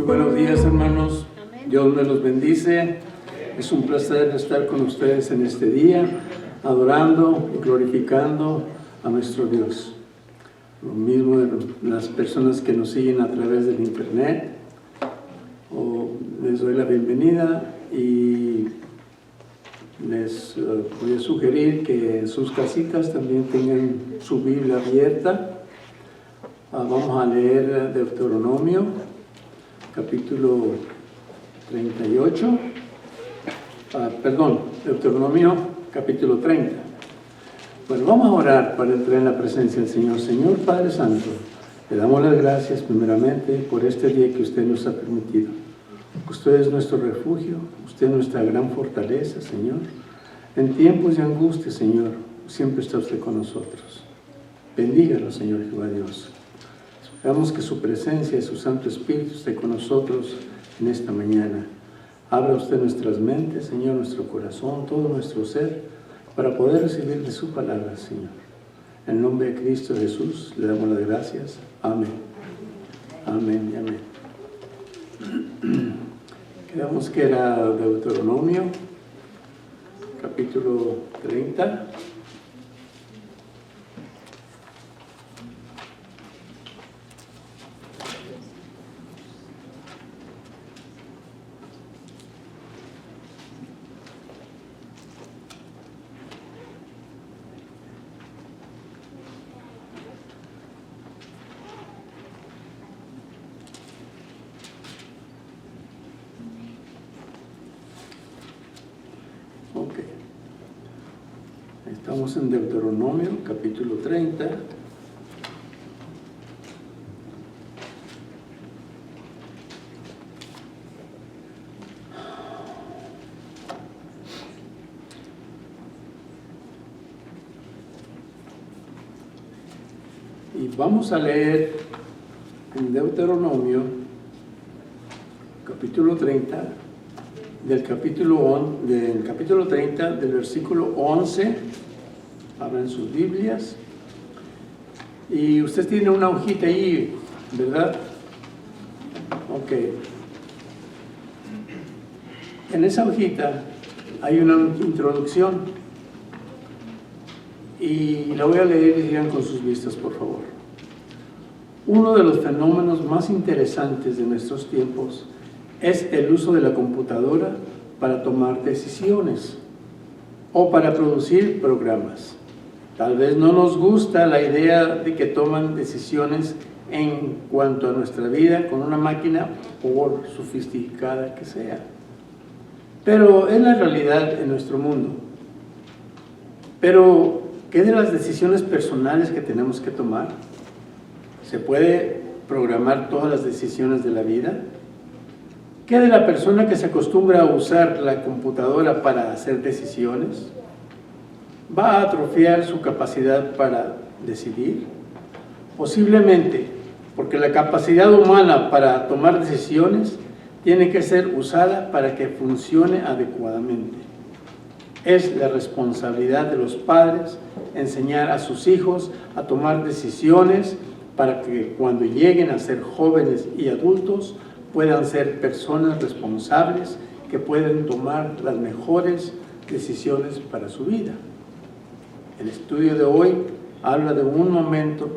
Buenos días, hermanos. Dios me los bendice. Es un placer estar con ustedes en este día, adorando y glorificando a nuestro Dios. Lo mismo de las personas que nos siguen a través del internet. Les doy la bienvenida y les voy a sugerir que en sus casitas también tengan su Biblia abierta. Vamos a leer Deuteronomio, capítulo 38. Deuteronomio, capítulo 30. Bueno, vamos a orar para entrar en la presencia del Señor. Señor Padre Santo, le damos las gracias primeramente por este día que usted nos ha permitido. Usted es nuestro refugio, usted es nuestra gran fortaleza, Señor. En tiempos de angustia, Señor, siempre está usted con nosotros. Bendígalo, Señor Jehová Dios. Esperamos que su presencia y su Santo Espíritu esté con nosotros en esta mañana. Abra usted nuestras mentes, Señor, nuestro corazón, todo nuestro ser, para poder recibir de su palabra, Señor. En el nombre de Cristo Jesús le damos las gracias. Amén. Amén y amén. Quedamos que era Deuteronomio, capítulo 30. Estamos en Deuteronomio, capítulo 30. Y vamos a leer en Deuteronomio, capítulo 30, del capítulo 30, del versículo 11. Abran sus Biblias. Y usted tiene una hojita ahí, ¿verdad? Ok. En esa hojita hay una introducción. Y la voy a leer y sigan con sus vistas, por favor. Uno de los fenómenos más interesantes de nuestros tiempos es el uso de la computadora para tomar decisiones o para producir programas. Tal vez no nos gusta la idea de que toman decisiones en cuanto a nuestra vida con una máquina, por sofisticada que sea. Pero es la realidad en nuestro mundo. Pero, ¿qué de las decisiones personales que tenemos que tomar? ¿Se puede programar todas las decisiones de la vida? ¿Qué de la persona que se acostumbra a usar la computadora para hacer decisiones? ¿Va a atrofiar su capacidad para decidir? Posiblemente, porque la capacidad humana para tomar decisiones tiene que ser usada para que funcione adecuadamente. Es la responsabilidad de los padres enseñar a sus hijos a tomar decisiones para que cuando lleguen a ser jóvenes y adultos puedan ser personas responsables que pueden tomar las mejores decisiones para su vida. El estudio de hoy habla de un momento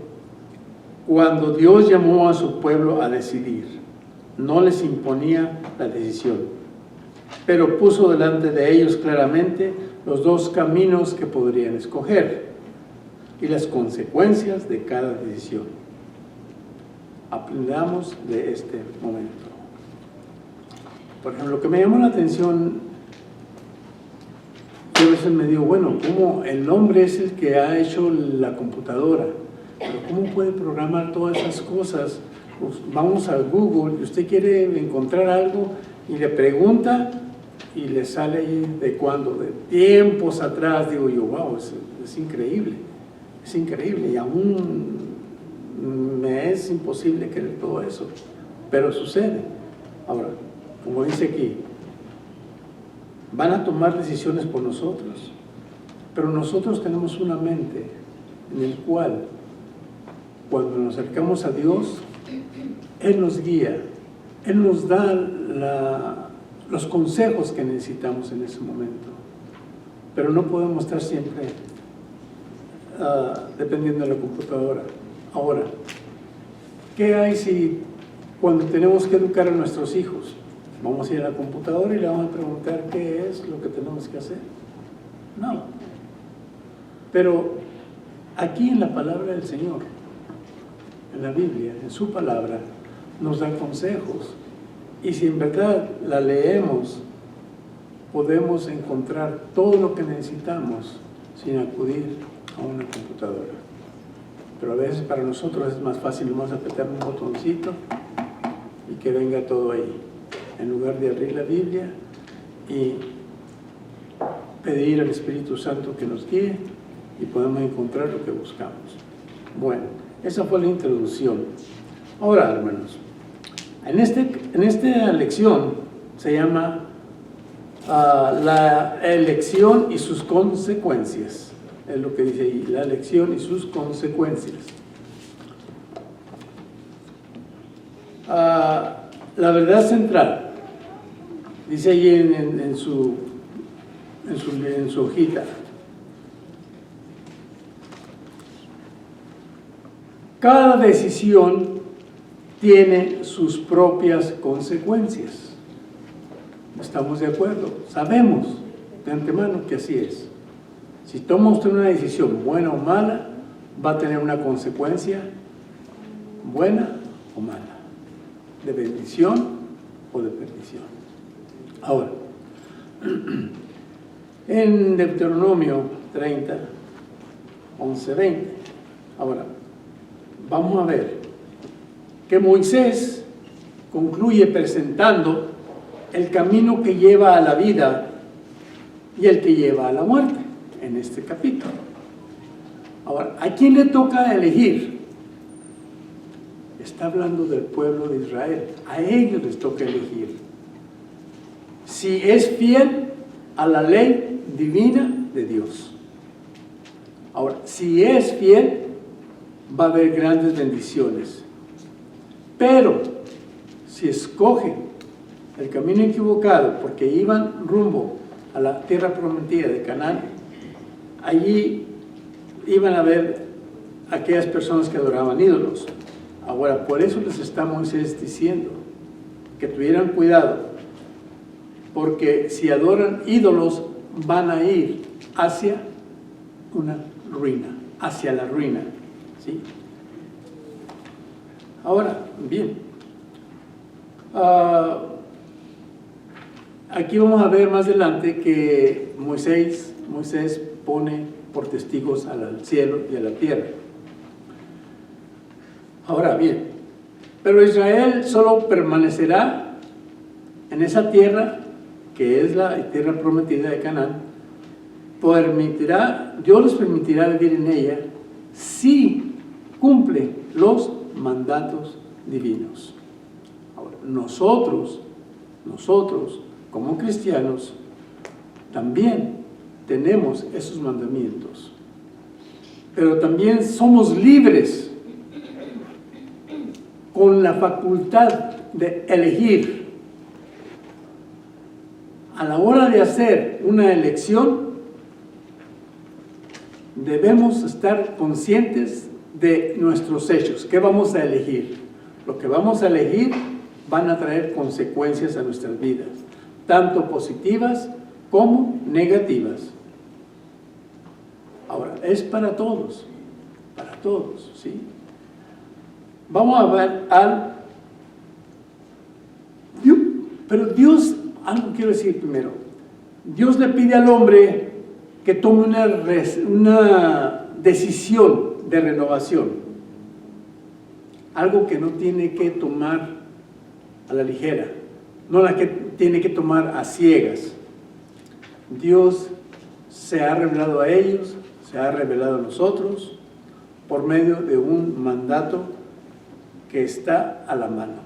cuando Dios llamó a su pueblo a decidir. No les imponía la decisión, pero puso delante de ellos claramente los dos caminos que podrían escoger y las consecuencias de cada decisión. Aprendamos de este momento. Por ejemplo, lo que me llamó la atención, yo a veces me digo, bueno, ¿cómo el hombre es el que ha hecho la computadora? Pero ¿cómo puede programar todas esas cosas? Pues vamos a Google y usted quiere encontrar algo y le pregunta y le sale ahí de cuándo, de tiempos atrás. Digo yo, wow, es increíble, es increíble y aún me es imposible creer todo eso, pero sucede. Ahora, como dice aquí, van a tomar decisiones por nosotros, pero nosotros tenemos una mente en el cual cuando nos acercamos a Dios, Él nos guía Él nos da los consejos que necesitamos en ese momento, pero no podemos estar siempre dependiendo de la computadora. Ahora, ¿qué hay si cuando tenemos que educar a nuestros hijos vamos a ir a la computadora y le vamos a preguntar qué es lo que tenemos que hacer? No. Pero aquí en la palabra del Señor, en la Biblia, en su palabra, nos da consejos. Y si en verdad la leemos, podemos encontrar todo lo que necesitamos sin acudir a una computadora. Pero a veces para nosotros es más fácil nomás apretar un botoncito y que venga todo ahí, en lugar de abrir la Biblia y pedir al Espíritu Santo que nos guíe y podemos encontrar lo que buscamos. Bueno, esa fue la introducción. Ahora, hermanos, en esta lección se llama la elección y sus consecuencias. Es lo que dice ahí, la elección y sus consecuencias. La verdad central, dice ahí en su hojita. Cada decisión tiene sus propias consecuencias. ¿Estamos de acuerdo? Sabemos de antemano que así es. Si toma usted una decisión buena o mala, va a tener una consecuencia buena o mala, de bendición o de perdición. Ahora, en Deuteronomio 30, 11, 20, ahora, vamos a ver que Moisés concluye presentando el camino que lleva a la vida y el que lleva a la muerte en este capítulo. Ahora, ¿a quién le toca elegir? Está hablando del pueblo de Israel. A ellos les toca elegir si es fiel a la ley divina de Dios. Ahora, si es fiel, va a haber grandes bendiciones. Pero si escogen el camino equivocado porque iban rumbo a la tierra prometida de Canaán, allí iban a ver aquellas personas que adoraban ídolos. Ahora, por eso les está Moisés diciendo que tuvieran cuidado, porque si adoran ídolos van a ir hacia una ruina, hacia la ruina, ¿sí? Ahora, bien, aquí vamos a ver más adelante que Moisés pone por testigos al cielo y a la tierra. Ahora bien, pero Israel solo permanecerá en esa tierra que es la tierra prometida de Canaán. Dios les permitirá vivir en ella si cumple los mandatos divinos. Ahora, nosotros como cristianos también tenemos esos mandamientos, pero también somos libres con la facultad de elegir. A la hora de hacer una elección, debemos estar conscientes de nuestros hechos. ¿Qué vamos a elegir? Lo que vamos a elegir van a traer consecuencias a nuestras vidas, tanto positivas como negativas. Ahora, es para todos, ¿sí? Vamos a ver pero Dios, algo quiero decir primero. Dios le pide al hombre que tome una decisión de renovación, algo que no tiene que tomar a la ligera, no la que tiene que tomar a ciegas. Dios se ha revelado a ellos, se ha revelado a nosotros por medio de un mandato que está a la mano,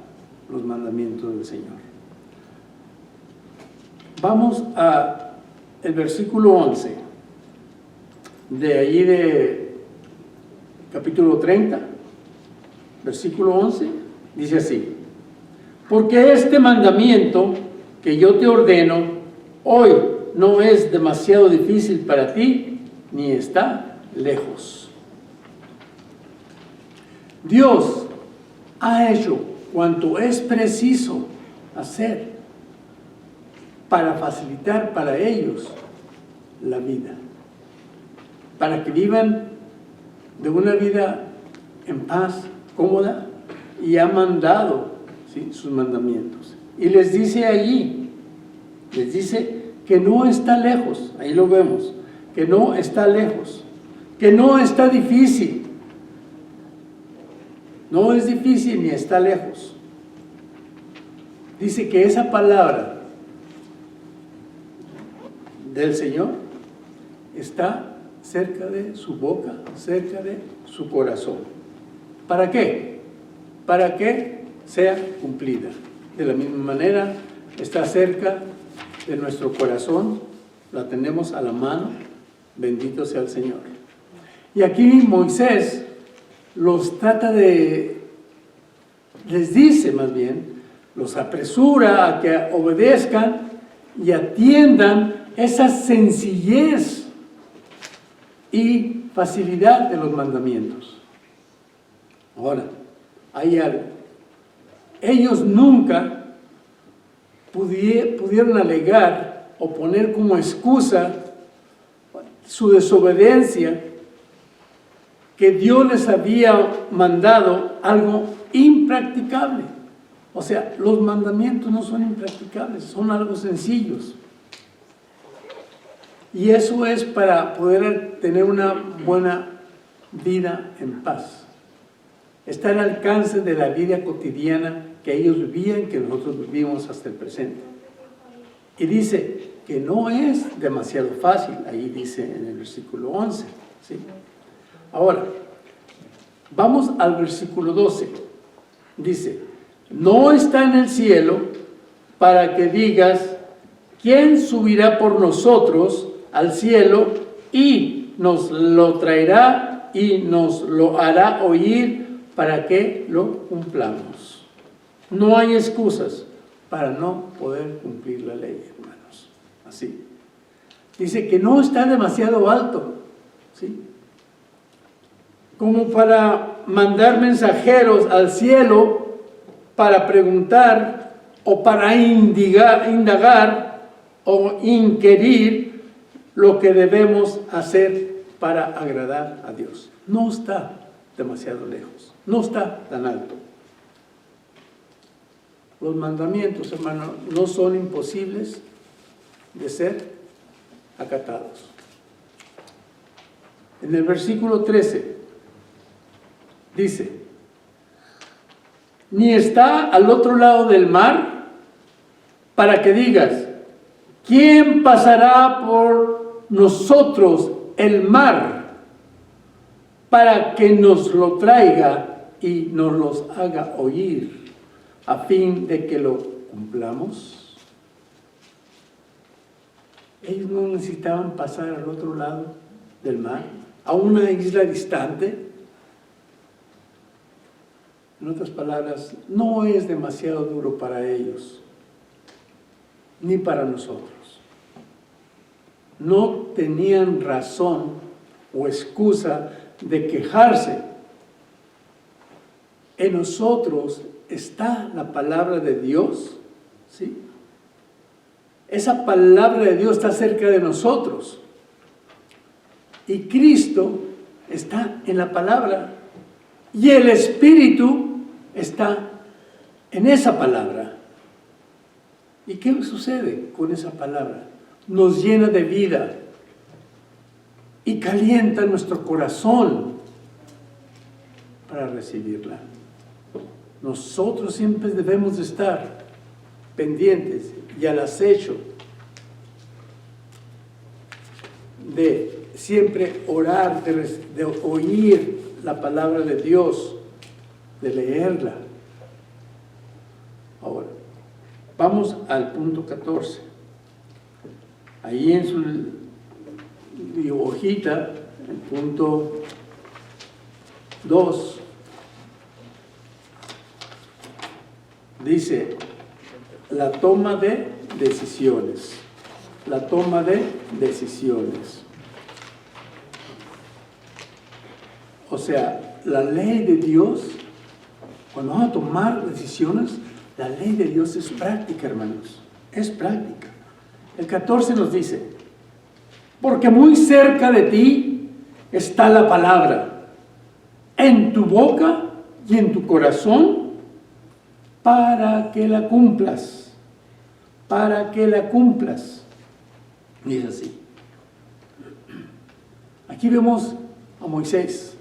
los mandamientos del Señor. Vamos a el versículo 11 de allí de capítulo 30, versículo 11, dice así: Porque este mandamiento que yo te ordeno hoy no es demasiado difícil para ti, ni está lejos. Dios ha hecho cuanto es preciso hacer para facilitar para ellos la vida, para que vivan de una vida en paz, cómoda, y ha mandado, ¿sí?, sus mandamientos. Y les dice allí, les dice que no está lejos, ahí lo vemos, que no está lejos, que no está difícil. No es difícil ni está lejos. Dice que esa palabra del Señor está cerca de su boca, cerca de su corazón. ¿Para qué? Para que sea cumplida. De la misma manera, está cerca de nuestro corazón, la tenemos a la mano, bendito sea el Señor. Y aquí Moisés los trata de, les dice más bien, los apresura a que obedezcan y atiendan esa sencillez y facilidad de los mandamientos. Ahora, hay algo. Ellos nunca pudieron alegar o poner como excusa su desobediencia, que Dios les había mandado algo impracticable. O sea, los mandamientos no son impracticables, son algo sencillos. Y eso es para poder tener una buena vida en paz. Está al alcance de la vida cotidiana que ellos vivían, que nosotros vivimos hasta el presente. Y dice que no es demasiado fácil, ahí dice en el versículo 11, ¿sí? Ahora, vamos al versículo 12. Dice, no está en el cielo para que digas, ¿quién subirá por nosotros al cielo y nos lo traerá y nos lo hará oír para que lo cumplamos? No hay excusas para no poder cumplir la ley, hermanos. Así. Dice que no está demasiado alto, ¿sí?, como para mandar mensajeros al cielo para preguntar o para indagar o inquirir lo que debemos hacer para agradar a Dios. No está demasiado lejos, no está tan alto. Los mandamientos, hermano, no son imposibles de ser acatados. En el versículo 13 dice, ni está al otro lado del mar para que digas, ¿quién pasará por nosotros el mar para que nos lo traiga y nos los haga oír a fin de que lo cumplamos? Ellos no necesitaban pasar al otro lado del mar, a una isla distante. En otras palabras, no es demasiado duro para ellos, ni para nosotros. No tenían razón o excusa de quejarse. En nosotros está la palabra de Dios, ¿sí? Esa palabra de Dios está cerca de nosotros. Y Cristo está en la palabra. Y el Espíritu está en esa palabra. ¿Y qué sucede con esa palabra? Nos llena de vida y calienta nuestro corazón para recibirla. Nosotros siempre debemos de estar pendientes y al acecho de siempre orar, de oír la palabra de Dios, de leerla. Ahora, vamos al punto 14. Ahí en su hojita, el punto 2, dice la toma de decisiones. La toma de decisiones. O sea, la ley de Dios, cuando vamos a tomar decisiones, la ley de Dios es práctica, hermanos. Es práctica. El 14 nos dice, porque muy cerca de ti está la palabra, en tu boca y en tu corazón, para que la cumplas. Para que la cumplas. Dice así. Aquí vemos a Moisés,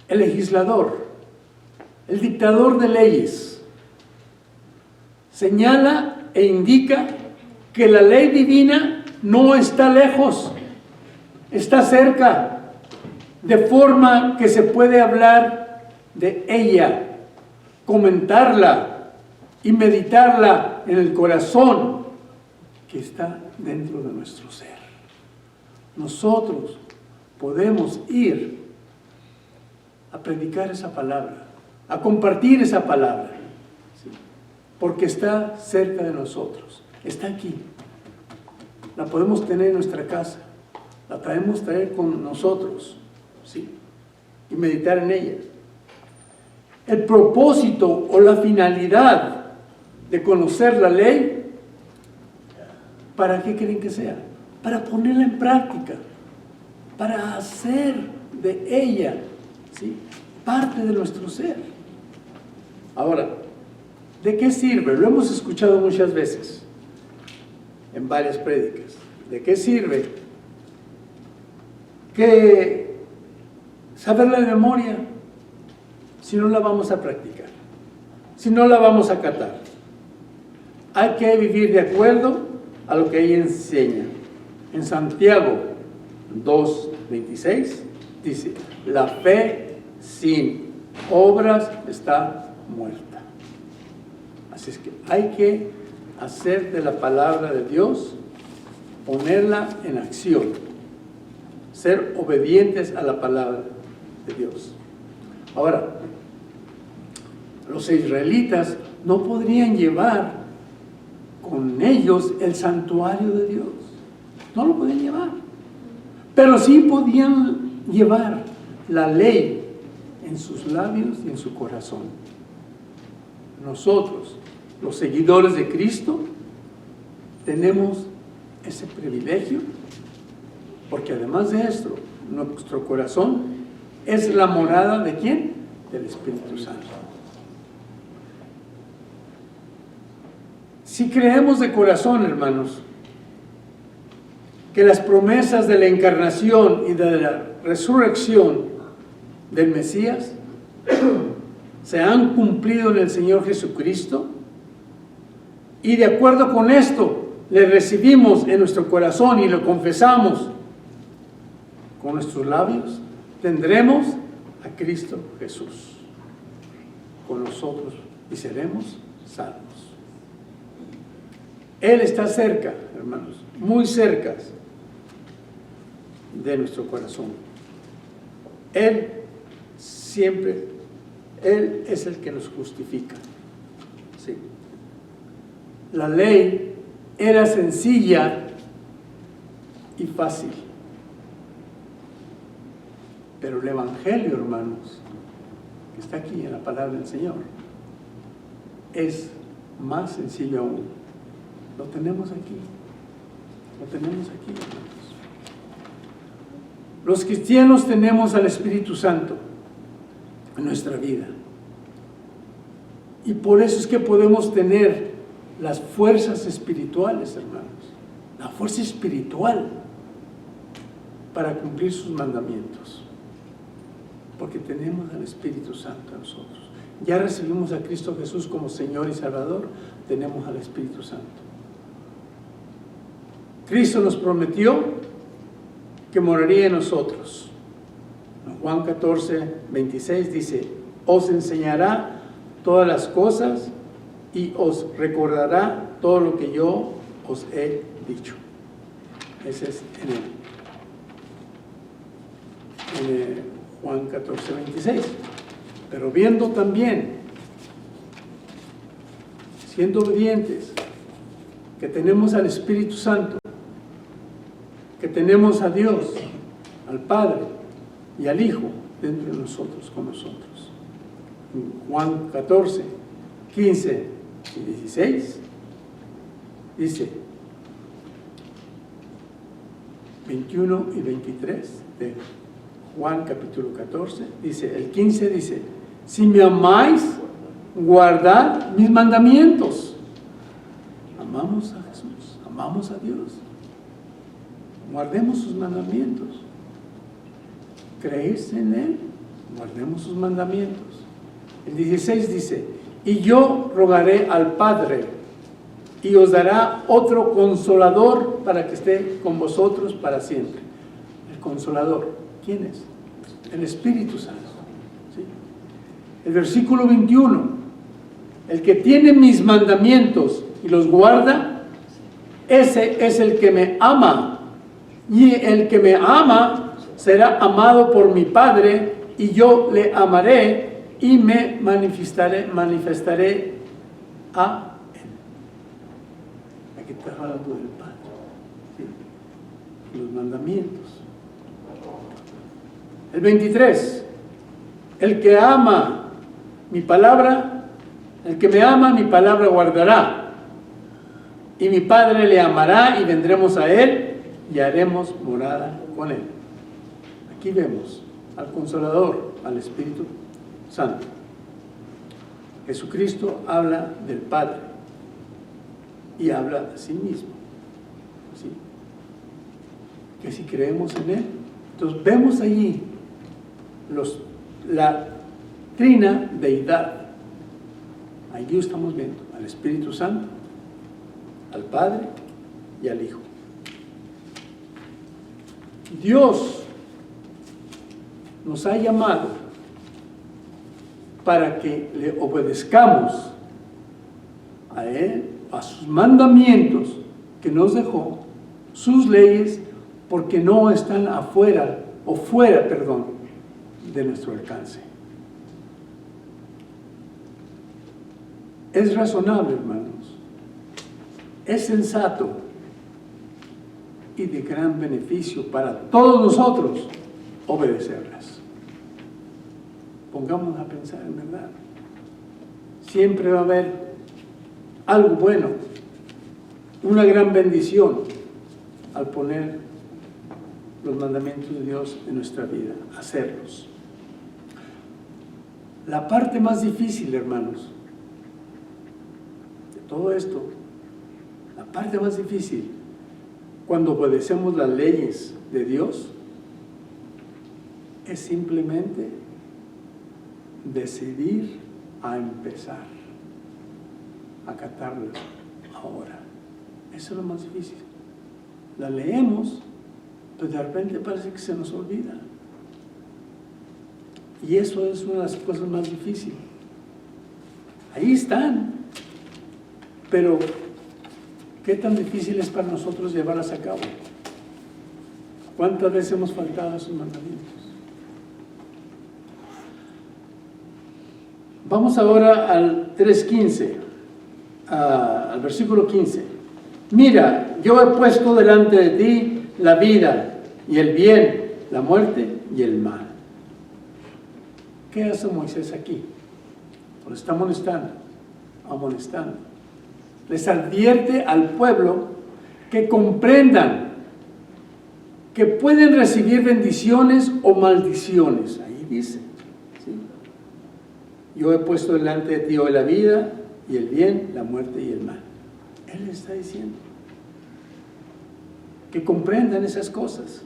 el legislador, el dictador de leyes. Señala e indica que la ley divina no está lejos, está cerca, de forma que se puede hablar de ella, comentarla y meditarla en el corazón que está dentro de nuestro ser. Nosotros podemos ir a predicar esa palabra, a compartir esa palabra, ¿sí? Porque está cerca de nosotros, está aquí. La podemos tener en nuestra casa, la podemos traer con nosotros, ¿sí? Y meditar en ella. El propósito o la finalidad de conocer la ley, ¿para qué creen que sea? Para ponerla en práctica, para hacer de ella, ¿sí?, parte de nuestro ser. Ahora, ¿de qué sirve? Lo hemos escuchado muchas veces en varias prédicas. ¿De qué sirve que saberla de memoria si no la vamos a practicar, si no la vamos a acatar? Hay que vivir de acuerdo a lo que ella enseña. En Santiago 2:26 dice, la fe sin obras está muerta. Así es que hay que hacer de la palabra de Dios, ponerla en acción, ser obedientes a la palabra de Dios. Ahora, los israelitas no podrían llevar con ellos el santuario de Dios. No lo podían llevar. Pero sí podían llevar la ley en sus labios y en su corazón. Nosotros, los seguidores de Cristo, tenemos ese privilegio, porque además de esto, nuestro corazón es la morada ¿de quién? Del Espíritu Santo. Si creemos de corazón, hermanos, que las promesas de la encarnación y de la resurrección del Mesías se han cumplido en el Señor Jesucristo, y de acuerdo con esto le recibimos en nuestro corazón y lo confesamos con nuestros labios, tendremos a Cristo Jesús con nosotros y seremos salvos. Él está cerca, hermanos, muy cerca de nuestro corazón. Él siempre, Él es el que nos justifica. ¿Sí? La ley era sencilla y fácil. Pero el Evangelio, hermanos, que está aquí en la palabra del Señor, es más sencillo aún. Lo tenemos aquí. Lo tenemos aquí, hermanos. Los cristianos tenemos al Espíritu Santo en nuestra vida. Y por eso es que podemos tener las fuerzas espirituales, hermanos. La fuerza espiritual para cumplir sus mandamientos. Porque tenemos al Espíritu Santo en nosotros. Ya recibimos a Cristo Jesús como Señor y Salvador, tenemos al Espíritu Santo. Cristo nos prometió que moraría en nosotros. En Juan 14:26 dice, os enseñará todas las cosas y os recordará todo lo que yo os he dicho. Ese es en Juan 14:26. Pero viendo también siendo obedientes, que tenemos al Espíritu Santo, que tenemos a Dios, al Padre y al Hijo dentro de nosotros, con nosotros. En Juan 14, 15 y 16 dice, 21 y 23 de Juan capítulo 14, dice, el 15 dice, si me amáis, guardad mis mandamientos. Amamos a Jesús, amamos a Dios. Guardemos sus mandamientos. ¿Creéis en Él? Guardemos sus mandamientos. El 16 dice, y yo rogaré al Padre, y os dará otro consolador para que esté con vosotros para siempre. El consolador, ¿quién es? El Espíritu Santo. ¿Sí? El versículo 21, el que tiene mis mandamientos y los guarda, ese es el que me ama. Y el que me ama será amado por mi Padre, y yo le amaré y me manifestaré a Él. Aquí está hablando del Padre, ¿sí? Los mandamientos. El 23, el que ama mi palabra, el que me ama mi palabra guardará, y mi Padre le amará y vendremos a Él y haremos morada con Él. Aquí vemos al Consolador, al Espíritu Santo. Jesucristo habla del Padre y habla de sí mismo. ¿Sí? Que si creemos en Él, entonces vemos allí la trina deidad. Allí estamos viendo al Espíritu Santo, al Padre y al Hijo. Dios nos ha llamado para que le obedezcamos a Él, a sus mandamientos que nos dejó, sus leyes, porque no están fuera de nuestro alcance. Es razonable, hermanos, es sensato y de gran beneficio para todos nosotros obedecerlas. Pongámonos a pensar en verdad. Siempre va a haber algo bueno, una gran bendición al poner los mandamientos de Dios en nuestra vida, hacerlos. La parte más difícil, hermanos, de todo esto, la parte más difícil, cuando obedecemos las leyes de Dios, es simplemente decidir a empezar a acatarlas ahora. Eso es lo más difícil. La leemos, pero de repente parece que se nos olvida. Y eso es una de las cosas más difíciles. Ahí están, pero ¿qué tan difícil es para nosotros llevarlas a cabo? ¿Cuántas veces hemos faltado a esos mandamientos? Vamos ahora al 3:15, al versículo 15. Mira, yo he puesto delante de ti la vida y el bien, la muerte y el mal. ¿Qué hace Moisés aquí? Pues está amonestando. Les advierte al pueblo que comprendan que pueden recibir bendiciones o maldiciones. Ahí dice, ¿sí? Yo he puesto delante de ti hoy la vida y el bien, la muerte y el mal. Él está diciendo que comprendan esas cosas,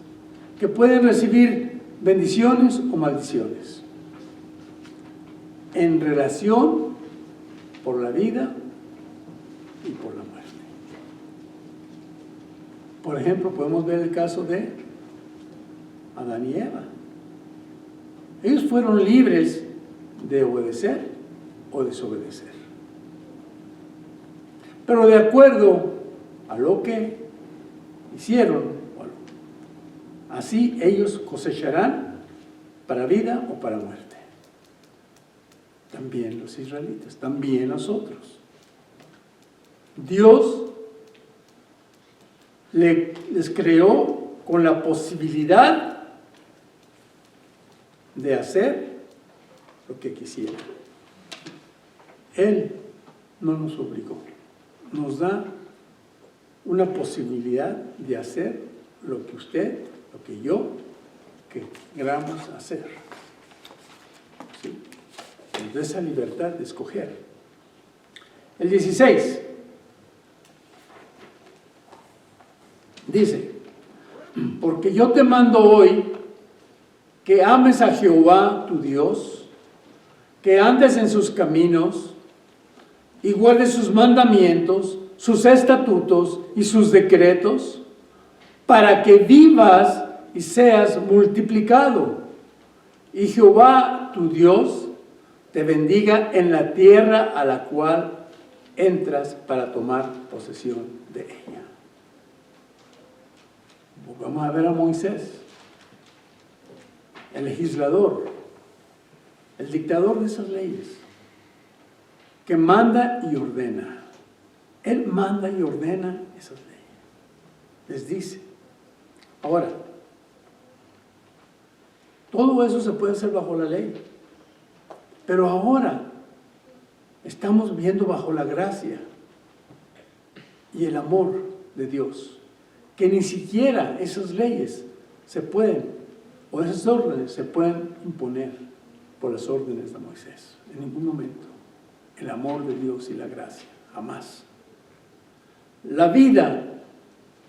que pueden recibir bendiciones o maldiciones en relación por la vida y por la muerte. Por ejemplo, podemos ver el caso de Adán y Eva. Ellos fueron libres de obedecer o desobedecer, pero de acuerdo a lo que hicieron, así ellos cosecharán para vida o para muerte. También los israelitas, también nosotros. Dios les creó con la posibilidad de hacer lo que quisiera. Él no nos obligó, nos da una posibilidad de hacer lo que usted, lo que yo, que queramos hacer. ¿Sí? Nos da esa libertad de escoger. El 16 dice: porque yo te mando hoy que ames a Jehová tu Dios, que andes en sus caminos y guardes sus mandamientos, sus estatutos y sus decretos, para que vivas y seas multiplicado, y Jehová tu Dios te bendiga en la tierra a la cual entras para tomar posesión de ella. Vamos a ver a Moisés, el legislador, el dictador de esas leyes, que manda y ordena. Él manda y ordena esas leyes. Les dice. Ahora, todo eso se puede hacer bajo la ley, pero ahora estamos viendo bajo la gracia y el amor de Dios, que ni siquiera esas leyes se pueden, o esas órdenes se pueden imponer por las órdenes de Moisés, en ningún momento. El amor de Dios y la gracia, jamás. La vida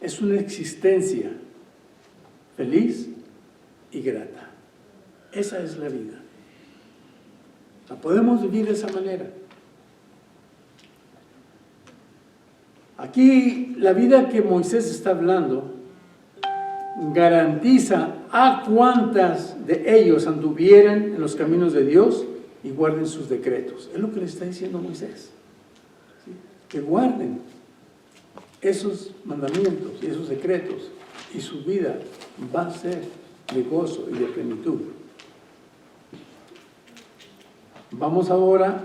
es una existencia feliz y grata. Esa es la vida. La podemos vivir de esa manera. Aquí la vida que Moisés está hablando garantiza a cuantas de ellos anduvieran en los caminos de Dios y guarden sus decretos. Es lo que le está diciendo Moisés. ¿Sí? Que guarden esos mandamientos y esos decretos, y su vida va a ser de gozo y de plenitud. Vamos ahora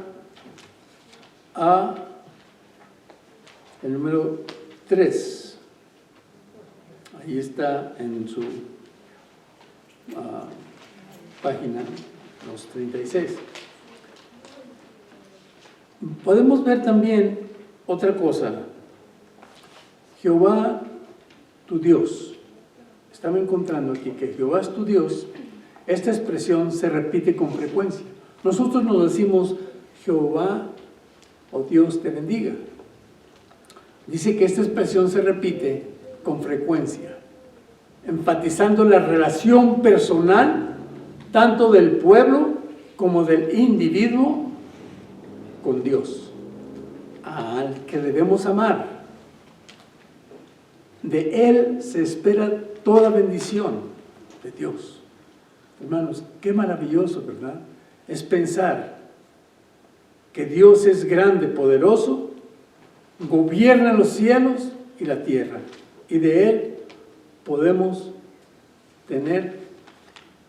a el número 3. Ahí está en su página, los 36. Podemos ver también otra cosa. Jehová, tu Dios. Estaba encontrando aquí que Jehová es tu Dios. Esta expresión se repite con frecuencia. Nosotros nos decimos Jehová o Dios te bendiga. Dice que esta expresión se repite con frecuencia, enfatizando la relación personal tanto del pueblo como del individuo con Dios, al que debemos amar. De Él se espera toda bendición de Dios. Hermanos, qué maravilloso, ¿verdad? Es pensar que Dios es grande, poderoso, gobierna los cielos y la tierra, y de Él podemos tener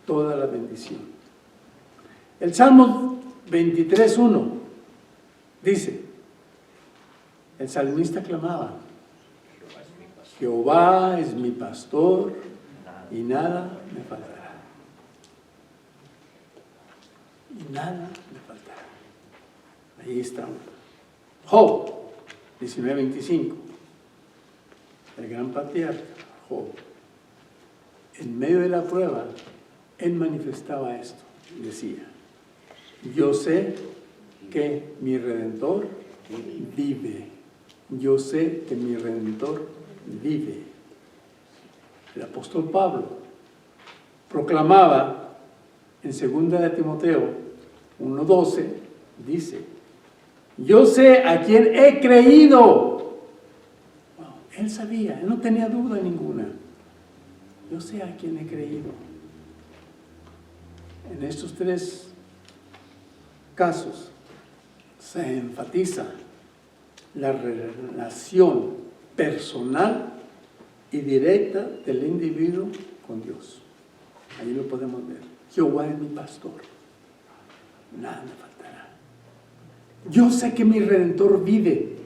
toda la bendición. El Salmo 23:1 dice, el salmista clamaba: Jehová es mi pastor y nada me faltará. Y nada me faltará. Ahí está. Job 19:25. El gran patriarca Job, en medio de la prueba, él manifestaba esto. Decía: yo sé que mi Redentor vive. Yo sé que mi Redentor vive. El apóstol Pablo proclamaba en 2 de Timoteo 1:12, dice: yo sé a quién he creído. Wow, él sabía, él no tenía duda ninguna. Yo sé a quién he creído. En estos 3 casos se enfatiza la relación personal y directa del individuo con Dios. Ahí lo podemos ver. Jehová es mi pastor, nada me faltará. Yo sé que mi Redentor vive.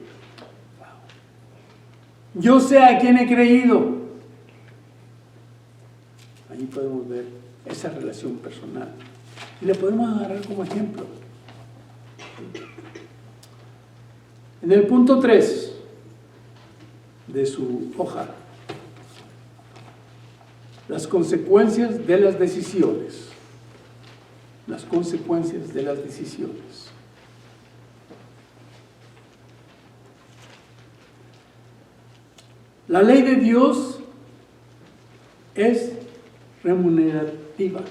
Wow. Yo sé a quién he creído. Ahí podemos ver esa relación personal. Y le podemos agarrar como ejemplo. En el punto 3 de su hoja, las consecuencias de las decisiones. Las consecuencias de las decisiones. La ley de Dios es remunerativa.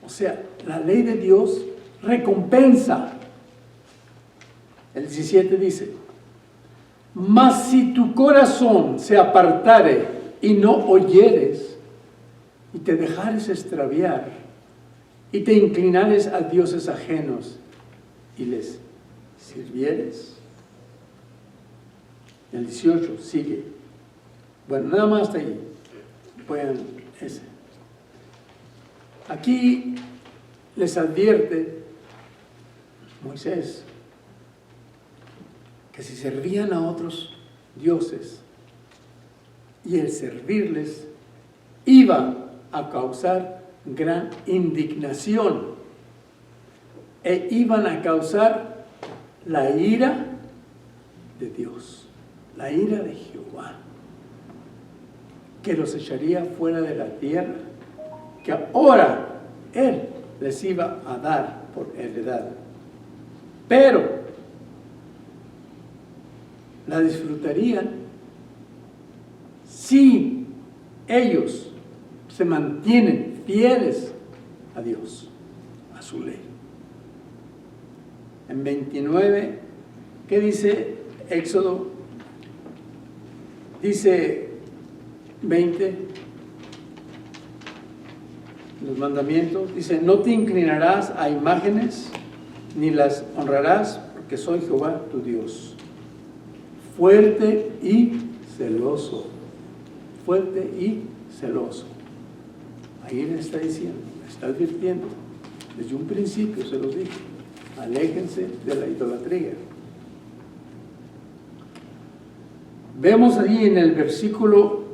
O sea, la ley de Dios recompensa. El 17 dice: mas si tu corazón se apartare y no oyeres, y te dejares extraviar, y te inclinares a dioses ajenos, y les sirvieres. El 18 sigue. Bueno, nada más hasta ahí. Pueden ese. Aquí les advierte Moisés que si servían a otros dioses y el servirles iba a causar gran indignación e iban a causar la ira de Dios, la ira de Jehová, que los echaría fuera de la tierra que ahora Él les iba a dar por heredad. Pero la disfrutarían si ellos se mantienen fieles a Dios, a su ley. En 29, ¿qué dice Éxodo? Dice 20, los mandamientos, dice: no te inclinarás a imágenes ni las honrarás, porque soy Jehová tu Dios, fuerte y celoso. Fuerte y celoso. Ahí le está diciendo, le está advirtiendo. Desde un principio se los dije: aléjense de la idolatría. Vemos allí en el versículo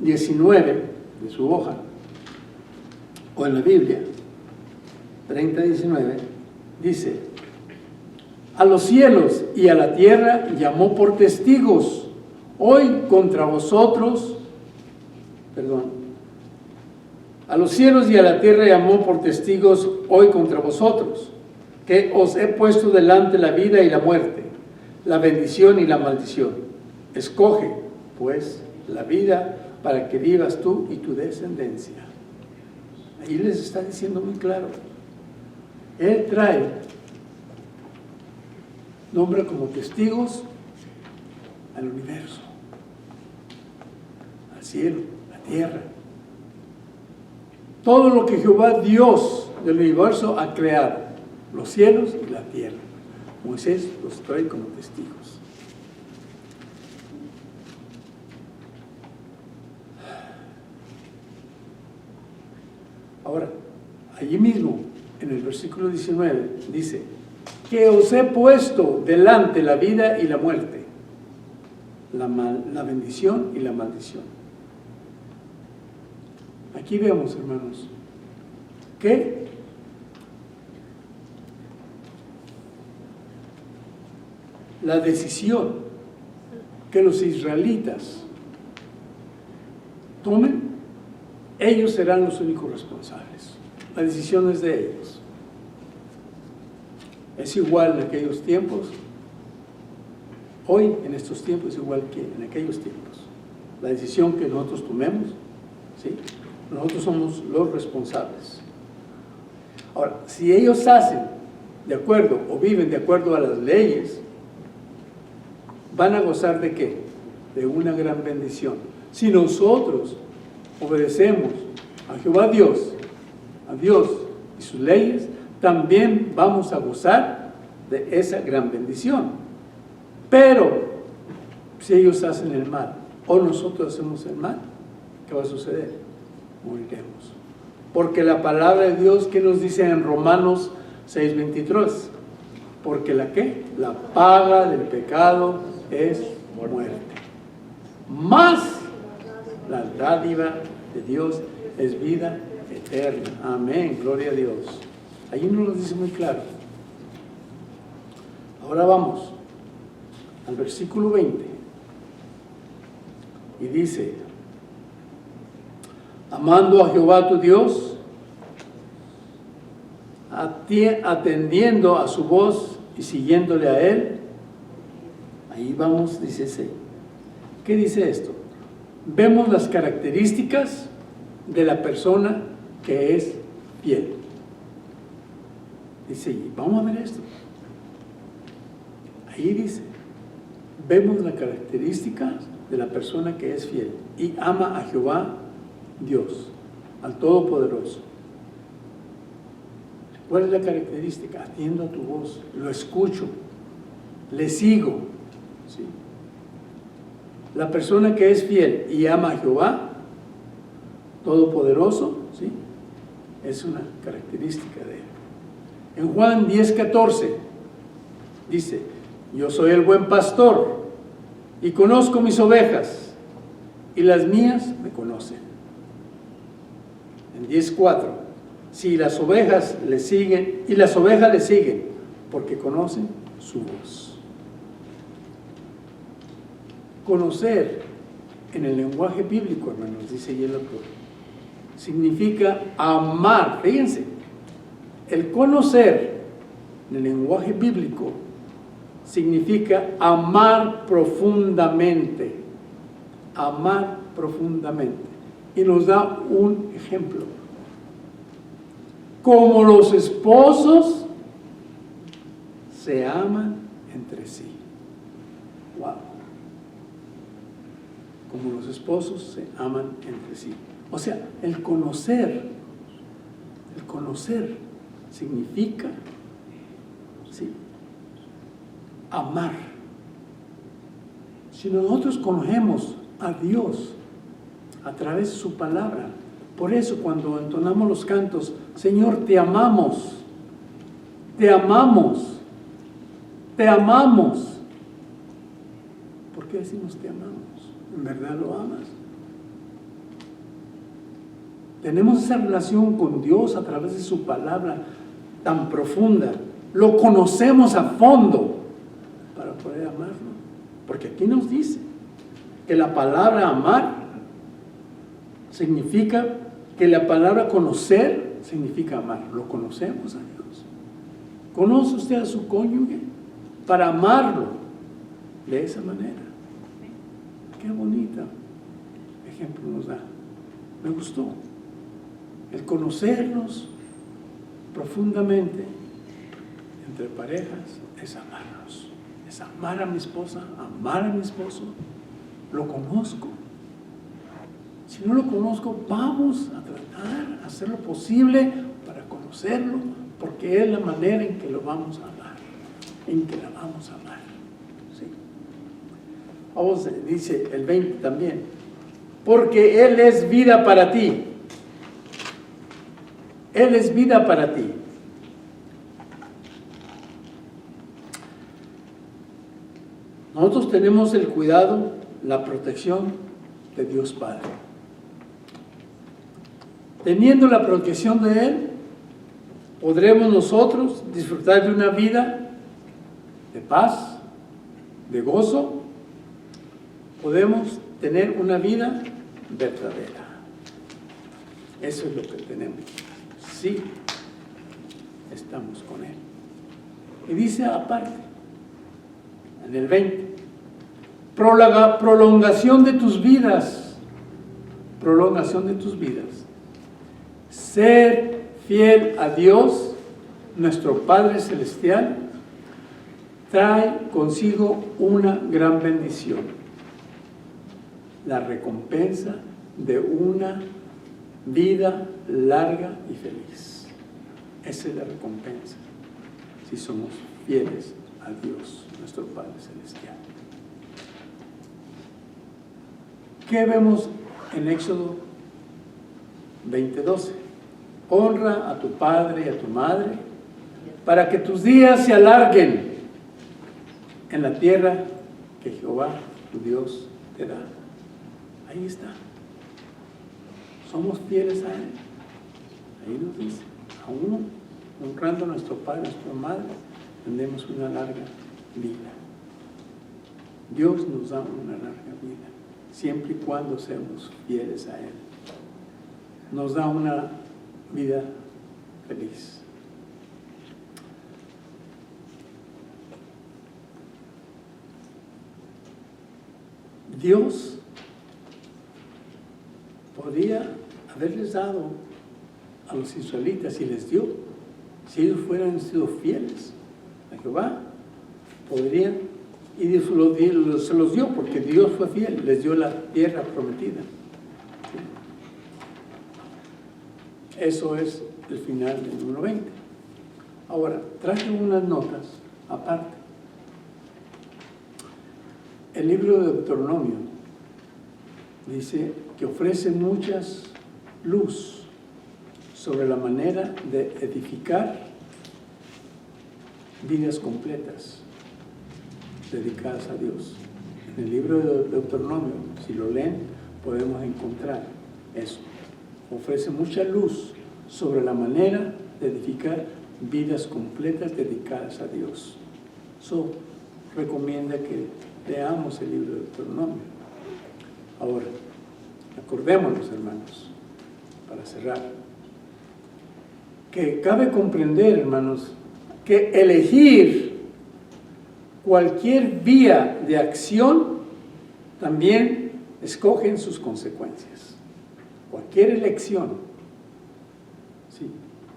19 de su hoja, o en la Biblia, 30:19, dice: a los cielos y a la tierra llamó por testigos, hoy contra vosotros, a los cielos y a la tierra llamó por testigos hoy contra vosotros, que os he puesto delante la vida y la muerte, la bendición y la maldición. Escoge, pues, la vida para que vivas tú y tu descendencia. Ahí les está diciendo muy claro. Él nombra como testigos al universo, al cielo, la tierra. Todo lo que Jehová Dios del universo ha creado, los cielos y la tierra. Moisés los trae como testigos. Ahora, allí mismo, en el versículo 19, dice: que os he puesto delante la vida y la muerte, la bendición y la maldición. Aquí vemos, hermanos, que la decisión que los israelitas tomen, ellos serán los únicos responsables. La decisión es de ellos. Es igual en aquellos tiempos, hoy en estos tiempos es igual que en aquellos tiempos. La decisión que nosotros tomemos, ¿sí? Nosotros somos los responsables. Ahora, si ellos hacen de acuerdo o viven de acuerdo a las leyes, van a gozar ¿de qué? De una gran bendición. Si nosotros obedecemos a Jehová Dios, a Dios y sus leyes, también vamos a gozar de esa gran bendición. Pero si ellos hacen el mal o nosotros hacemos el mal, ¿qué va a suceder? Moriremos. Porque la palabra de Dios, ¿qué nos dice en Romanos 6:23? Porque la paga del pecado es muerte. más la dádiva de Dios es vida eterna. Amén, gloria a Dios. Ahí nos lo dice muy claro. Ahora vamos al versículo 20 y dice: amando a Jehová tu Dios, atendiendo a su voz y siguiéndole a Él. Ahí vamos, dice ese. ¿Qué dice esto? Vemos las características de la persona que es fiel. Dice, y vamos a ver esto. Ahí dice, vemos las características de la persona que es fiel y ama a Jehová Dios, al Todopoderoso. ¿Cuál es la característica? Atiendo a tu voz, lo escucho, le sigo. ¿Sí? La persona que es fiel y ama a Jehová Todopoderoso, ¿sí?, es una característica de él. En Juan 10:14 dice: yo soy el buen pastor y conozco mis ovejas y las mías me conocen. En 10:4: si las ovejas le siguen, y las ovejas le siguen porque conocen su voz. Conocer en el lenguaje bíblico, hermanos, dice ahí el autor, significa amar. Fíjense, el conocer en el lenguaje bíblico significa amar profundamente. Amar profundamente. Y nos da un ejemplo. Como los esposos se aman entre sí. Wow. Como los esposos se aman entre sí. O sea, el conocer significa, ¿sí?, amar. Si nosotros conocemos a Dios a través de su palabra, por eso cuando entonamos los cantos, Señor, te amamos, te amamos, te amamos. ¿Por qué decimos te amamos? ¿En verdad lo amas? Tenemos esa relación con Dios a través de su palabra tan profunda. Lo conocemos a fondo para poder amarlo. Porque aquí nos dice que la palabra amar significa, que la palabra conocer significa amar. Lo conocemos a Dios. ¿Conoce usted a su cónyuge? Para amarlo de esa manera. Qué bonita ejemplo nos da. Me gustó. El conocernos profundamente entre parejas es amarnos. Es amar a mi esposa, amar a mi esposo. Lo conozco. Si no lo conozco, vamos a tratar de hacer lo posible para conocerlo, porque es la manera en que lo vamos a amar, en que la vamos a amar. ¿Sí? Vamos, dice el 20 también, porque Él es vida para ti. Él es vida para ti. Nosotros tenemos el cuidado, la protección de Dios Padre. Teniendo la protección de Él, podremos nosotros disfrutar de una vida de paz, de gozo. Podemos tener una vida verdadera. Eso es lo que tenemos. Sí, estamos con Él. Y dice aparte, en el 20, prolongación de tus vidas, prolongación de tus vidas. Ser fiel a Dios, nuestro Padre Celestial, trae consigo una gran bendición, la recompensa de una vida larga y feliz. Esa es la recompensa, si somos fieles a Dios, nuestro Padre Celestial. ¿Qué vemos en Éxodo 20:12? Honra a tu padre y a tu madre para que tus días se alarguen en la tierra que Jehová tu Dios te da. Ahí está. Somos fieles a Él. Ahí nos dice, aún honrando a nuestro Padre, a nuestra Madre, tendremos una larga vida. Dios nos da una larga vida, siempre y cuando seamos fieles a Él. Nos da una vida feliz. Dios podría haberles dado a los israelitas y les dio, si ellos fueran sido fieles a Jehová, podrían, y Dios se los dio porque Dios fue fiel, les dio la tierra prometida. Eso es el final del número 20. Ahora, traje unas notas aparte. El libro de Deuteronomio dice que ofrece muchas luz sobre la manera de edificar vidas completas dedicadas a Dios. En el libro de Deuteronomio, si lo leen, podemos encontrar eso. Ofrece mucha luz sobre la manera de edificar vidas completas dedicadas a Dios. Eso recomienda que leamos el libro de Deuteronomio. Ahora, acordémonos, hermanos, para cerrar, que cabe comprender, hermanos, que elegir cualquier vía de acción también escogen sus consecuencias. Cualquier elección, ¿sí?,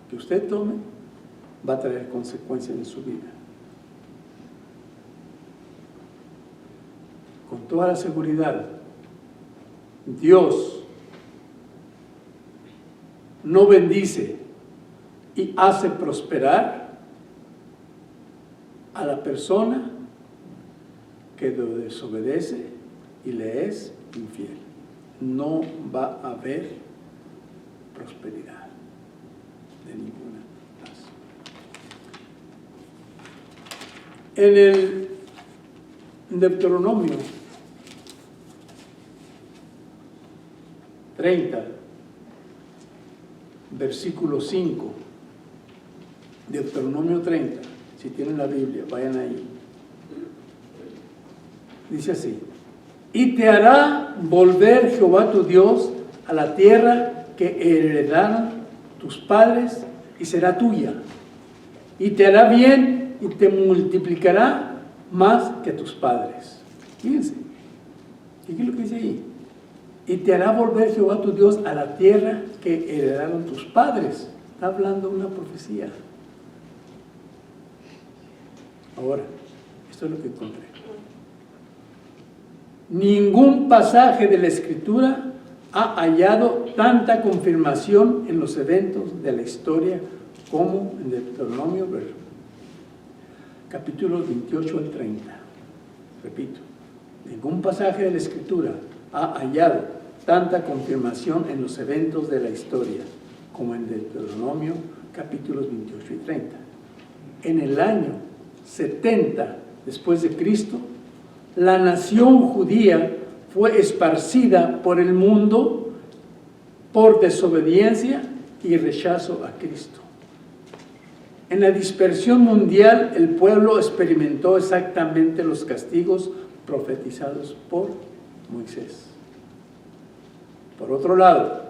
que usted tome va a traer consecuencias en su vida. Con toda la seguridad, Dios no bendice y hace prosperar a la persona que desobedece y le es infiel. No va a haber prosperidad de ninguna clase. En el Deuteronomio 30, versículo 5, Deuteronomio 30, si tienen la Biblia, vayan ahí. Dice así: y te hará volver Jehová tu Dios a la tierra que heredaron tus padres y será tuya. Y te hará bien y te multiplicará más que tus padres. Fíjense, ¿qué es lo que dice ahí? Y te hará volver Jehová tu Dios a la tierra que heredaron tus padres. Está hablando una profecía. Ahora, esto es lo que encontré. Ningún pasaje de la Escritura ha hallado tanta confirmación en los eventos de la historia como en Deuteronomio, capítulos 28 al 30. Repito, ningún pasaje de la Escritura ha hallado tanta confirmación en los eventos de la historia como en Deuteronomio, capítulos 28 y 30. En el año 70 después de Cristo, la nación judía fue esparcida por el mundo por desobediencia y rechazo a Cristo. En la dispersión mundial, el pueblo experimentó exactamente los castigos profetizados por Moisés. Por otro lado,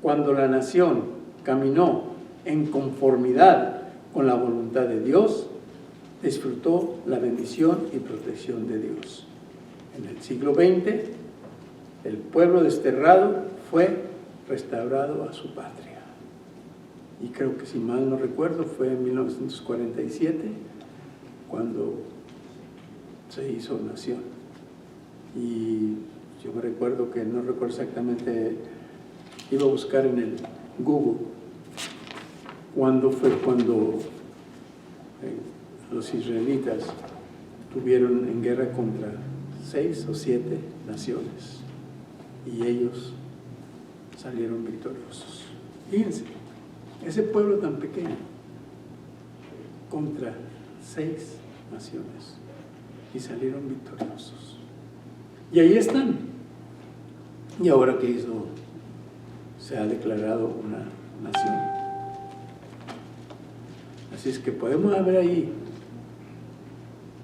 cuando la nación caminó en conformidad con la voluntad de Dios, disfrutó la bendición y protección de Dios. En el siglo XX, el pueblo desterrado fue restaurado a su patria. Y creo que, si mal no recuerdo, fue en 1947 cuando se hizo nación. Y yo me recuerdo que, no recuerdo exactamente, iba a buscar en el Google cuándo fue cuando los israelitas tuvieron en guerra contra 6 o 7 naciones y ellos salieron victoriosos. Fíjense, ese pueblo tan pequeño contra 6 naciones y salieron victoriosos. Y ahí están, y ahora que se ha declarado una nación. Así es que podemos ver ahí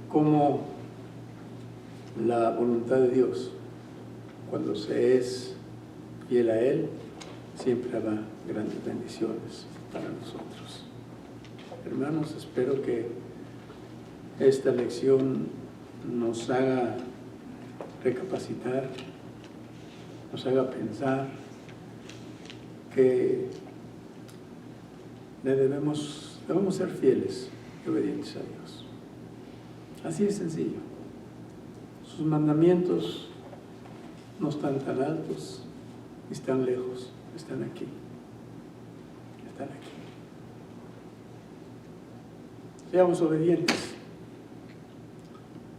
cómo la voluntad de Dios, cuando se es fiel a Él, siempre habrá grandes bendiciones para nosotros. Hermanos, espero que esta lección nos haga recapacitar, nos haga pensar que debemos ser fieles y obedientes a Dios. Así de sencillo. Sus mandamientos no están tan altos ni están lejos, están aquí. Están aquí. Seamos obedientes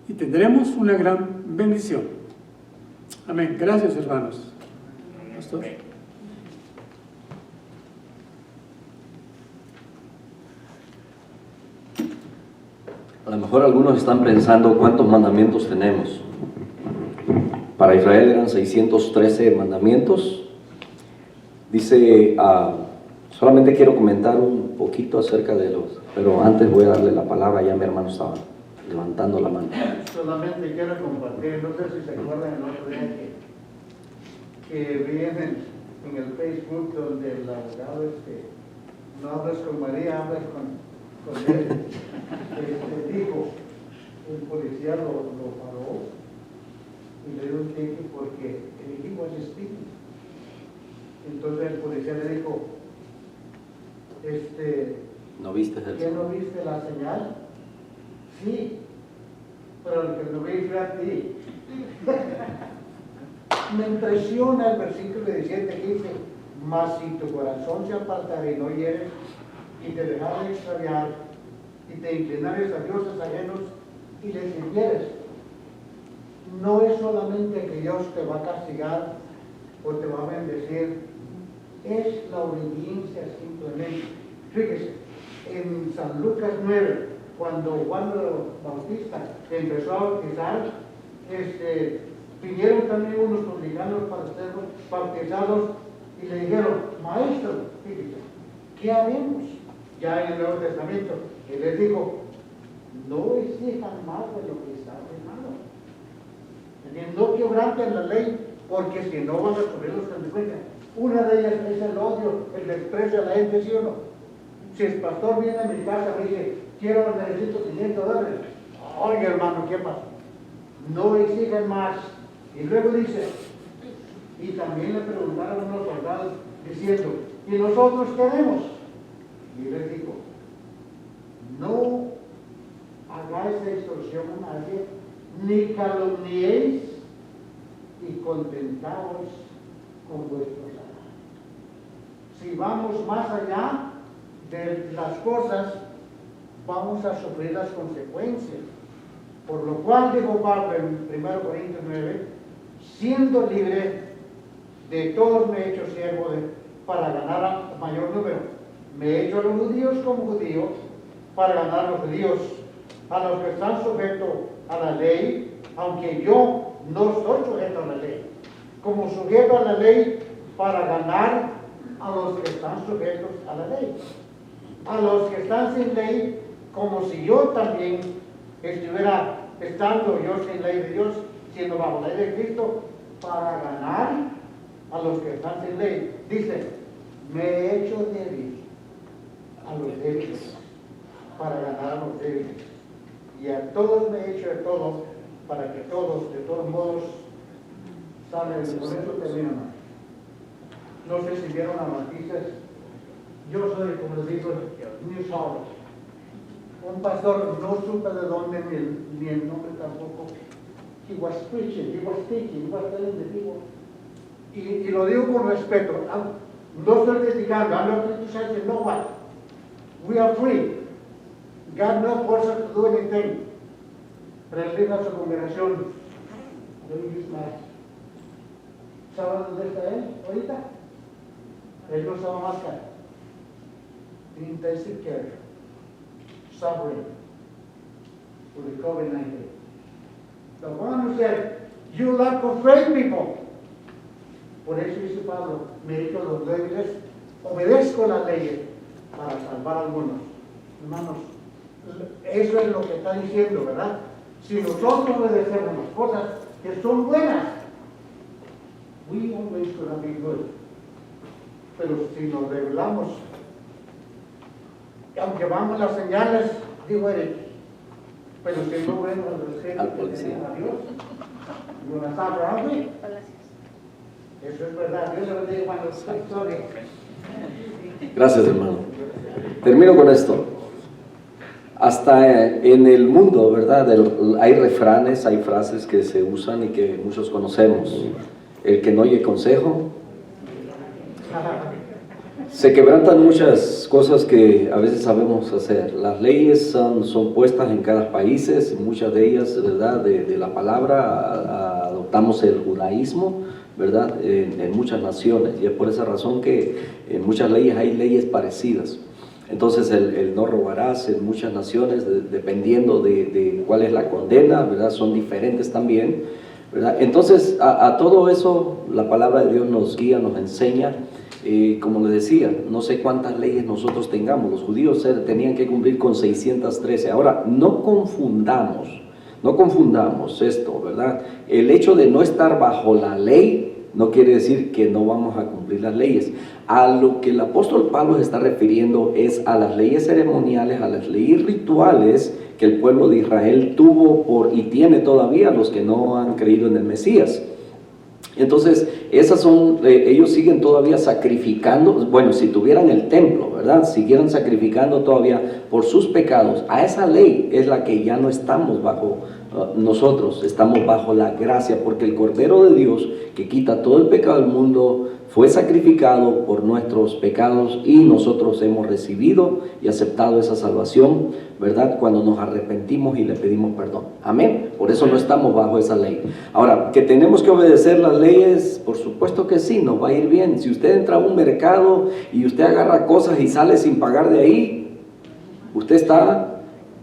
y tendremos una gran bendición. Amén. Gracias, hermanos. Pastor. A lo mejor algunos están pensando cuántos mandamientos tenemos. Para Israel eran 613 mandamientos. Dice, solamente quiero comentar un poquito acerca de los, pero antes voy a darle la palabra, ya mi hermano estaba levantando la mano. Solamente quiero compartir, no sé si se acuerdan el otro día que vi en el Facebook donde el abogado no hables con María, hablas con él. Dijo, un policía lo paró y le dio un ticket porque he was speaking. Entonces el policía le dijo, ¿No viste eso? ¿qué no viste la señal? Sí, pero el que no vi fue a ti. Me impresiona el versículo 17 que dice, mas si tu corazón se apartara y no hieres, y te dejares extraviar, y te inclinares a dioses ajenos, y les sirvieres. No es solamente que Dios te va a castigar o te va a bendecir, es la obediencia simplemente. Fíjese, en San Lucas 9, cuando Juan Bautista empezó a bautizar, vinieron también unos publicanos para ser bautizados y le dijeron, maestro, fíjese, ¿qué haremos? Ya en el Nuevo Testamento, él les dijo, no exijan más de lo que está ordenado. No quebranten la ley, porque si no van a sufrir las consecuencias. Una de ellas es el odio, el desprecio a la gente, ¿sí o no? Si el pastor viene a mi casa y me dice, necesito $500. Oye, hermano, ¿qué pasa? No exigen más. Y luego dice, y también le preguntaron a unos soldados diciendo, ¿y nosotros qué haremos? Y les dijo, no hagáis extorsión a nadie, ni calumniéis, y contentaos con vuestro salario. Si vamos más allá de las cosas, vamos a sufrir las consecuencias. Por lo cual, dijo Pablo en 1 Corintios 9, siendo libre de todos me he hecho siervo para ganar a mayor número. Me he hecho a los judíos como judío para ganar a los judíos, a los que están sujetos a la ley, aunque yo no estoy sujeto a la ley, como sujeto a la ley para ganar a los que están sujetos a la ley, a los que están sin ley, como si yo también estuviera estando yo sin ley de Dios, siendo bajo la ley de Cristo, para ganar a los que están sin ley. Dice, me he hecho débil a los débiles, para ganar a los débiles. Y a todos me he hecho de todo, para que todos, de todos modos, salgan. Con eso termino. No sé si vieron las noticias. Yo soy, como les digo, News Hall. Un pastor, no supe de dónde ni el nombre tampoco. He was preaching, he was speaking, he was telling the people. Y lo digo con respeto. No estoy criticando, I'm not criticizing no one. We are free. God no forces us to do anything. Pero él dijo a su congregación, don't use mask. ¿Saben dónde está él ahorita? Él no usaba máscara. The intensive care, suffering with the COVID-19. The one who said, you lack of faith, people. Por eso dice Pablo, mérito a los débiles, obedezco las leyes para salvar a algunos. Hermanos, eso es lo que está diciendo, ¿verdad? Si nosotros obedecemos las cosas que son buenas, we always gonna be good. Pero si nos rebelamos, aunque vamos las señales, digo Eric, pero si no vemos al policía. a Dios, no está bravo. Eso es verdad. Dios le bendiga, hermano. Gracias, hermano. Termino con esto. Hasta en el mundo, ¿verdad? Hay refranes, hay frases que se usan y que muchos conocemos. El que no oye consejo. Se quebrantan muchas cosas que a veces sabemos hacer. Las leyes son puestas en cada país, muchas de ellas, ¿verdad? De la palabra adoptamos el judaísmo, ¿verdad? En muchas naciones, y es por esa razón que en muchas leyes hay leyes parecidas. Entonces el no robarás en muchas naciones, dependiendo de cuál es la condena, ¿verdad? Son diferentes también, ¿verdad? Entonces a todo eso la palabra de Dios nos guía, nos enseña. Como les decía, no sé cuántas leyes nosotros tengamos. Los judíos tenían que cumplir con 613. Ahora, no confundamos esto, ¿verdad? El hecho de no estar bajo la ley no quiere decir que no vamos a cumplir las leyes. A lo que el apóstol Pablo se está refiriendo es a las leyes ceremoniales, a las leyes rituales que el pueblo de Israel tuvo y tiene todavía los que no han creído en el Mesías. Entonces, esas son, ellos siguen todavía sacrificando, bueno, si tuvieran el templo, ¿verdad? Siguieran sacrificando todavía por sus pecados. A esa ley es la que ya no estamos bajo nosotros, estamos bajo la gracia, porque el Cordero de Dios, que quita todo el pecado del mundo, fue sacrificado por nuestros pecados y nosotros hemos recibido y aceptado esa salvación, ¿verdad? Cuando nos arrepentimos y le pedimos perdón. Amén. Por eso no estamos bajo esa ley. Ahora, ¿que tenemos que obedecer las leyes? Por supuesto que sí, nos va a ir bien. Si usted entra a un mercado y usted agarra cosas y sale sin pagar de ahí, usted está...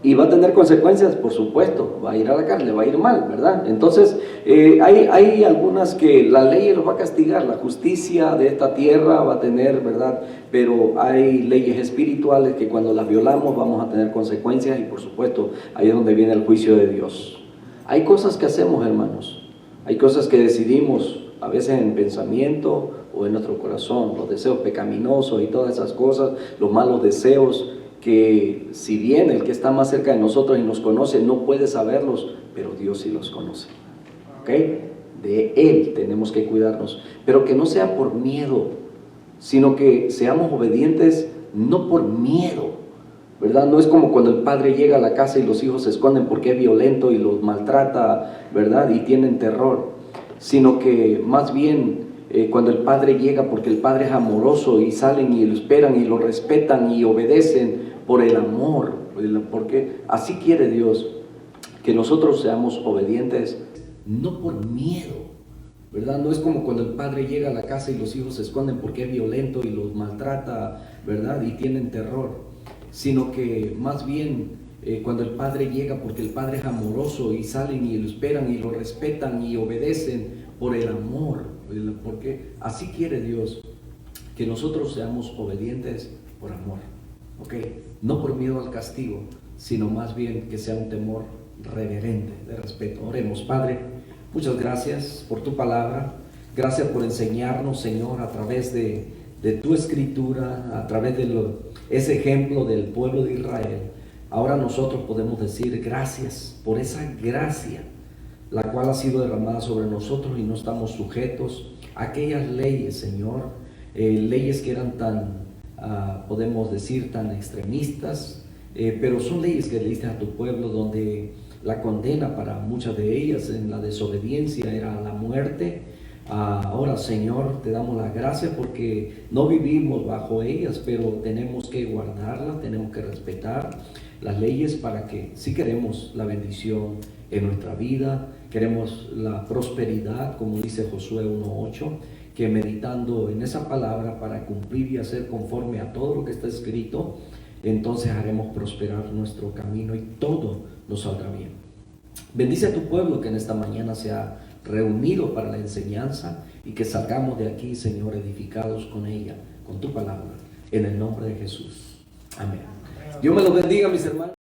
y va a tener consecuencias, por supuesto, va a ir a la cárcel, le va a ir mal, ¿verdad? Entonces, hay algunas que la ley los va a castigar, la justicia de esta tierra va a tener, ¿verdad? Pero hay leyes espirituales que cuando las violamos vamos a tener consecuencias y por supuesto, ahí es donde viene el juicio de Dios. Hay cosas que hacemos, hermanos, hay cosas que decidimos, a veces en pensamiento o en nuestro corazón, los deseos pecaminosos y todas esas cosas, los malos deseos, que si bien el que está más cerca de nosotros y nos conoce no puede saberlos, pero Dios sí los conoce, ¿ok? De Él tenemos que cuidarnos, pero que no sea por miedo, sino que seamos obedientes no por miedo, ¿verdad? No es como cuando el padre llega a la casa y los hijos se esconden porque es violento y los maltrata, ¿verdad? Y tienen terror, sino que más bien cuando el padre llega porque el padre es amoroso y salen y lo esperan y lo respetan y obedecen por el amor, porque así quiere Dios, que nosotros seamos obedientes no por miedo, ¿verdad? No es como cuando el padre llega a la casa y los hijos se esconden porque es violento y los maltrata, ¿verdad? Y tienen terror, sino que más bien cuando el padre llega porque el padre es amoroso y salen y lo esperan y lo respetan y obedecen por el amor, porque así quiere Dios, que nosotros seamos obedientes por amor, ¿ok? No por miedo al castigo, sino más bien que sea un temor reverente, de respeto. Oremos. Padre, muchas gracias por tu palabra, gracias por enseñarnos, Señor, a través de tu escritura, a través de ese ejemplo del pueblo de Israel. Ahora nosotros podemos decir gracias por esa gracia, la cual ha sido derramada sobre nosotros y no estamos sujetos a aquellas leyes, Señor, leyes que eran tan, podemos decir, tan extremistas, pero son leyes que le diste a tu pueblo, donde la condena para muchas de ellas en la desobediencia era la muerte. Ahora, Señor, te damos las gracias porque no vivimos bajo ellas, pero tenemos que guardarlas, tenemos que respetar las leyes para que, si queremos la bendición en nuestra vida, queremos la prosperidad, como dice Josué 1:8, que meditando en esa palabra para cumplir y hacer conforme a todo lo que está escrito, entonces haremos prosperar nuestro camino y todo nos saldrá bien. Bendice a tu pueblo que en esta mañana se ha reunidos para la enseñanza y que salgamos de aquí, Señor, edificados con ella, con tu palabra, en el nombre de Jesús. Amén. Dios me los bendiga, mis hermanos.